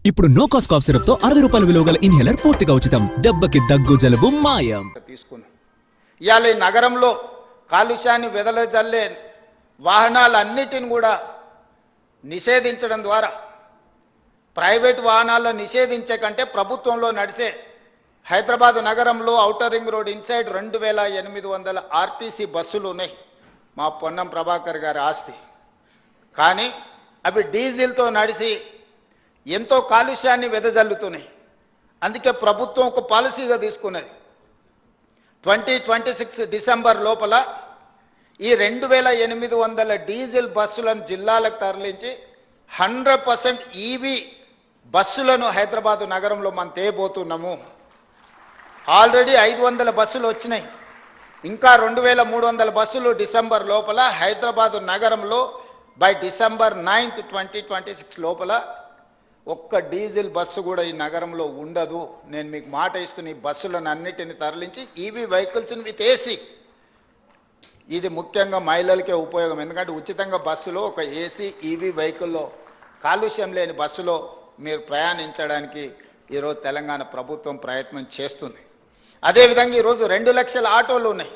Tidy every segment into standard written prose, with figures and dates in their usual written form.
ఇప్పుడు no cost cough syrup తో 60 రూపాయల విలువ గల ఇన్హేలర్ పూర్తిగా ఉచితం. దెబ్బకి దగ్గు జలుబు మాయం. తీసుకున్నాం. ఇవాళ ఈ నగరంలో కాలుష్యాన్ని వెదజల్లే వాహనాలన్నిటిని కూడా నిషేధించడం ద్వారా, ప్రైవేట్ వాహనాలను నిషేధించే కంటే ప్రభుత్వంలో నడిసే హైదరాబాద్ నగరంలో outer ring road inside 2800 RTC బస్సులు ఉన్నాయి. మా పొన్నం ప్రభాకర్ గారి ఆస్తి. కానీ అవి డీజిల్తో నడిచి ఎంతో కాలుష్యాన్ని వెదజల్లుతున్నాయి. అందుకే ప్రభుత్వం ఒక పాలసీగా తీసుకున్నది. 2026 డిసెంబర్ లోపల ఈ 2800 డీజిల్ బస్సులను జిల్లాలకు తరలించి 100% ఈవీ బస్సులను హైదరాబాదు నగరంలో మనం తేబోతున్నాము. ఆల్రెడీ 500 బస్సులు వచ్చినాయి. ఇంకా 2300 బస్సులు డిసెంబర్ లోపల హైదరాబాదు నగరంలో బై డిసెంబర్ 9th 2026 లోపల ఒక్క డీజిల్ బస్సు కూడా ఈ నగరంలో ఉండదు. నేను మీకు మాట ఇస్తున్న ఈ బస్సులను అన్నిటిని తరలించి ఈవీ వెహికల్స్ని విత్ ఏసీ. ఇది ముఖ్యంగా మహిళలకే ఉపయోగం. ఎందుకంటే ఉచితంగా బస్సులో ఒక ఏసీ ఈవీ వెహికల్లో కాలుష్యం లేని బస్సులో మీరు ప్రయాణించడానికి ఈరోజు తెలంగాణ ప్రభుత్వం ప్రయత్నం చేస్తుంది. అదేవిధంగా ఈరోజు 2 లక్షల ఆటోలు ఉన్నాయి.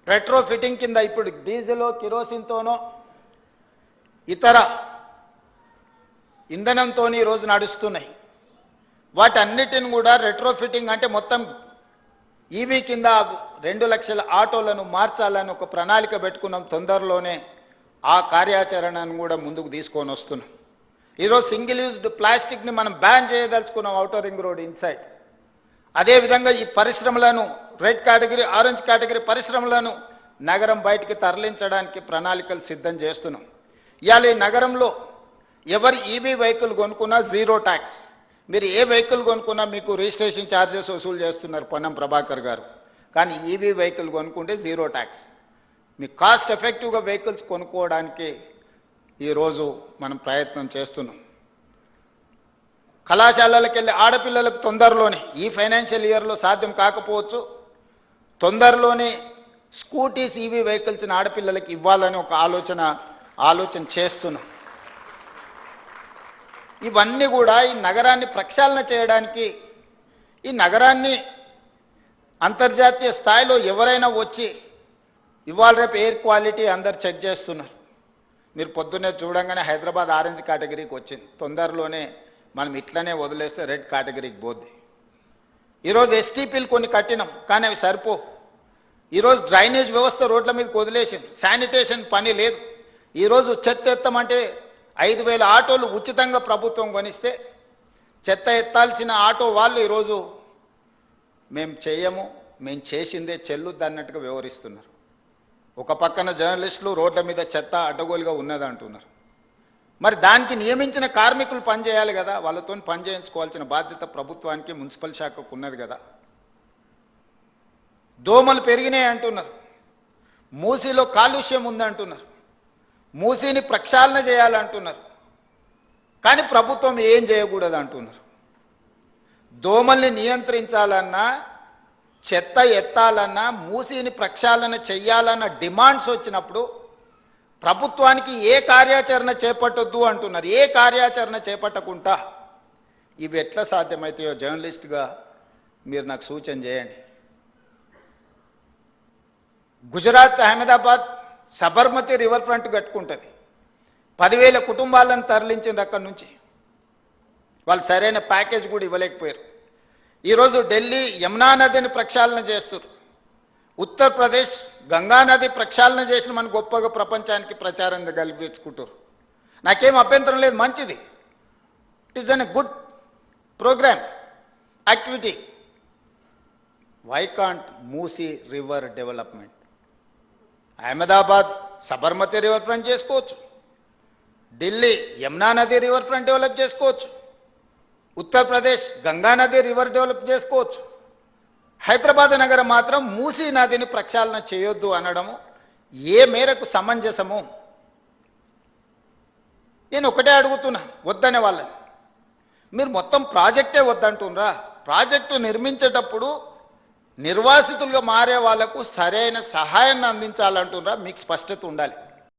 రెట్రో ఫిట్టింగ్ కింద ఇప్పుడు డీజిల్ కిరోసిన్తోనో ఇతర ఇంధనంతో ఈరోజు నడుస్తున్నాయి. వాటన్నిటిని కూడా రెట్రో ఫిట్టింగ్ అంటే మొత్తం ఈవీ కింద 2 లక్షల ఆటోలను మార్చాలని ఒక ప్రణాళిక పెట్టుకున్నాం. తొందరలోనే ఆ కార్యాచరణను కూడా ముందుకు తీసుకొని వస్తున్నాం. ఈరోజు సింగిల్ యూజ్డ్ ప్లాస్టిక్ని మనం బ్యాన్ చేయదలుచుకున్నాం ఔటర్ రింగ్ రోడ్ ఇన్సైడ్. అదేవిధంగా ఈ పరిశ్రమలను రెడ్ కేటగిరీ, ఆరెంజ్ కేటగిరీ పరిశ్రమలను నగరం బయటికి తరలించడానికి ప్రణాళికలు సిద్ధం చేస్తున్నాం. ఇవాళ ఈ నగరంలో ఎవరు ఈవీ వెహికల్ కొనుక్కున్నా జీరో ట్యాక్స్. మీరు ఏ వెహికల్ కొనుక్కున్నా మీకు రిజిస్ట్రేషన్ ఛార్జెస్ వసూలు చేస్తున్నారు పొన్నం ప్రభాకర్ గారు. కానీ ఈవీ వెహికల్ కొనుక్కుంటే జీరో ట్యాక్స్. మీ కాస్ట్ ఎఫెక్టివ్గా వెహికల్స్ కొనుక్కోవడానికి ఈరోజు మనం ప్రయత్నం చేస్తున్నాం. కళాశాలలకు వెళ్ళి ఆడపిల్లలకు తొందరలోనే, ఈ ఫైనాన్షియల్ ఇయర్లో సాధ్యం కాకపోవచ్చు, తొందరలోనే స్కూటీస్ ఈవీ వెహికల్స్ని ఆడపిల్లలకి ఇవ్వాలని ఒక ఆలోచన చేస్తున్నాం. ఇవన్నీ కూడా ఈ నగరాన్ని ప్రక్షాళన చేయడానికి, ఈ నగరాన్ని అంతర్జాతీయ స్థాయిలో ఎవరైనా వచ్చి ఇవాళ రేపు ఎయిర్ క్వాలిటీ అందరు చెక్ చేస్తున్నారు. మీరు పొద్దున్నే చూడంగానే హైదరాబాద్ ఆరెంజ్ కేటగిరీకి వచ్చింది. తొందరలోనే మనం ఇట్లనే వదిలేస్తే రెడ్ కేటగిరీకి పోద్ది. ఈరోజు ఎస్టీపీలు కొన్ని కట్టినాం, కానీ అవి సరిపో. ఈరోజు డ్రైనేజ్ వ్యవస్థ రోడ్ల మీదకి వదిలేసింది. శానిటేషన్ పని లేదు. ఈరోజు చెత్త ఎత్తమంటే 5000 ఆటోలు ఉచితంగా ప్రభుత్వం కొనిస్తే చెత్త ఎత్తాల్సిన ఆటో వాళ్ళు ఈరోజు మేము చేయము, మేము చేసిందే చెల్లుద్ది అన్నట్టుగా వ్యవహరిస్తున్నారు. ఒక పక్కన జర్నలిస్టులు రోడ్ల మీద చెత్త అడ్డగోలుగా ఉన్నదంటున్నారు. మరి దానికి నియమించిన కార్మికులు పనిచేయాలి కదా, వాళ్ళతో పని చేయించుకోవాల్సిన బాధ్యత ప్రభుత్వానికి, మున్సిపల్ శాఖకు ఉన్నది కదా. దోమలు పెరిగినాయి అంటున్నారు. మూసీలో కాలుష్యం ఉందంటున్నారు. మూసీని ప్రక్షాళన చేయాలంటున్నారు. కానీ ప్రభుత్వం ఏం చేయకూడదు అంటున్నారు. దోమల్ని నియంత్రించాలన్నా, చెత్త ఎత్తాలన్నా, మూసీని ప్రక్షాళన చెయ్యాలన్న డిమాండ్స్ వచ్చినప్పుడు ప్రభుత్వానికి ఏ కార్యాచరణ చేపట్టొద్దు అంటున్నారు. ఏ కార్యాచరణ చేపట్టకుండా ఇవి ఎట్లా సాధ్యమవుతాయో జర్నలిస్ట్గా మీరు నాకు సూచన చేయండి. గుజరాత్ అహ్మదాబాద్ సబర్మతి రివర్ ఫ్రంట్ కట్టుకుంటుంది. 10,000 కుటుంబాలను తరలించింది అక్కడి నుంచి. వాళ్ళు సరైన ప్యాకేజ్ కూడా ఇవ్వలేకపోయారు. ఈరోజు ఢిల్లీ యమునా నదిని ప్రక్షాళన చేస్తారు. ఉత్తరప్రదేశ్ గంగా నది ప్రక్షాళన చేసిన మన గొప్పగా ప్రపంచానికి ప్రచారం కల్పించుకుంటారు. నాకేం అభ్యంతరం లేదు, మంచిది. It is an good program, activity. Why can't Musi river development? Ahmedabad Sabarmati river front చేసుకోవచ్చు, ఢిల్లీ యమునా నది రివర్ ఫ్రంట్ డెవలప్ చేసుకోవచ్చు, ఉత్తరప్రదేశ్ గంగా నది రివర్ డెవలప్ చేసుకోవచ్చు. హైదరాబాద్ నగరం మాత్రం మూసీ నదిని ప్రక్షాళన చేయొద్దు అనడము ఏ మేరకు సమంజసము? నేను ఒకటే అడుగుతున్నా, వద్దనే వాళ్ళని. మీరు మొత్తం ప్రాజెక్టే వద్దంటున్నారా? ప్రాజెక్టు నిర్మించేటప్పుడు నిర్వాసితులుగా మారే వాళ్లకు సరైన సహాయాన్ని అందించాలంటున్నారా? మీకు స్పష్టత ఉండాలి.